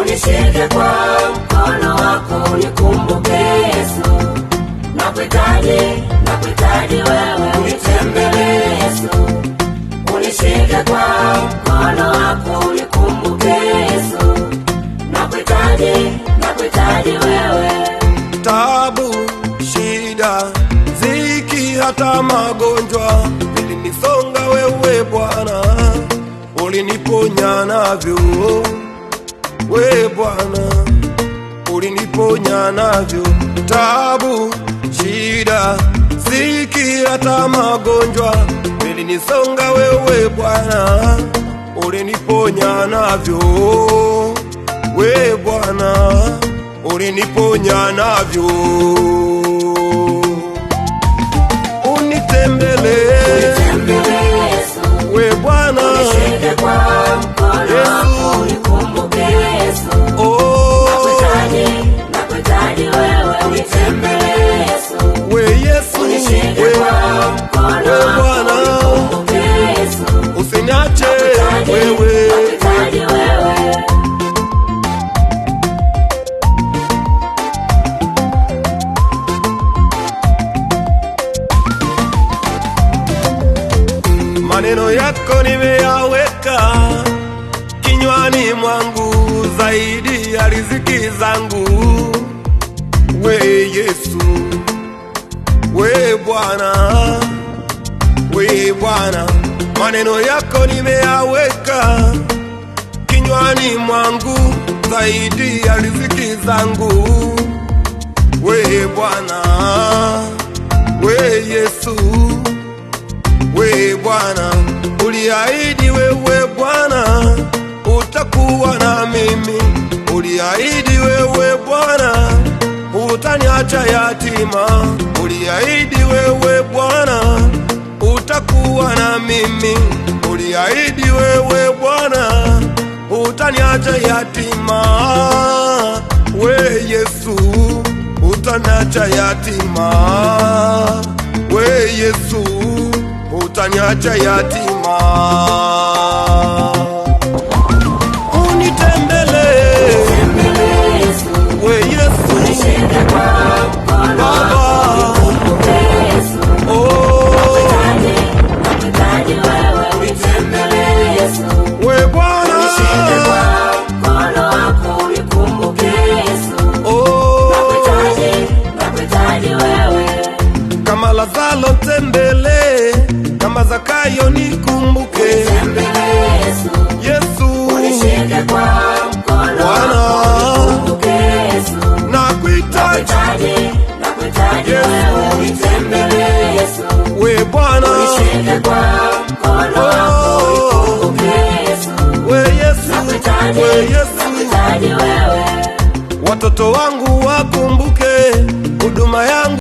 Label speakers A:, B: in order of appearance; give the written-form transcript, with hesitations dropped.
A: Unishike kwa mkono wako unikumbuke Yesu. Nakuhitaji wewe unitembelee Yesu. Unishike kwa mkono wako unikumbuke Yesu. Nakuhitaji wewe.
B: Taabu, shida, ziki hata magonjwa vilinisonga, wewe Bwana uliniponya navyo. We Bwana uliniponya navyo. Taabu, shida, ziki hata magonjwa vilinisonga, wewe Bwana uliniponya navyo. We Bwana uliniponya navyo. Unitembelee Yesu. We Bwana
A: unishike kwa mkono wako unikumbuke Yesu. Nakuhitaji wewe unitembelee Yesu.
B: We Yesu,
A: unishike kwa mkono wako unikumbuke Yesu.
B: Usiniache wewe.
A: Nakuhitaji wewe.
B: Maneno yako nimeyaweka kinywani mwangu, zaidi ya riziki zangu. We Yesu, we Bwana, we Bwana, maneno yako nimeyaweka kinywani mwangu, zaidi ya riziki zangu. We Bwana, we Yesu, we Bwana, uliahidi wewe Bwana utakuwa na mimi. Uliahidi wewe Bwana utaniacha yatima. Uliahidi wewe Bwana utakuwa na mimi. Uliahidi wewe Bwana utaniacha yatima. We Yesu utaniacha yatima. We Yesu utaniacha yatima. Unitembelee Yesu. We Yesu,
A: unishike kwa mkono wako unikumbuke Yesu. Nakuhitaji wewe unitembelee Yesu.
B: we Bwana
A: unishike kwa mkono wako unikumbuke Yesu. Nakuhitaji wewe.
B: kama Lazaro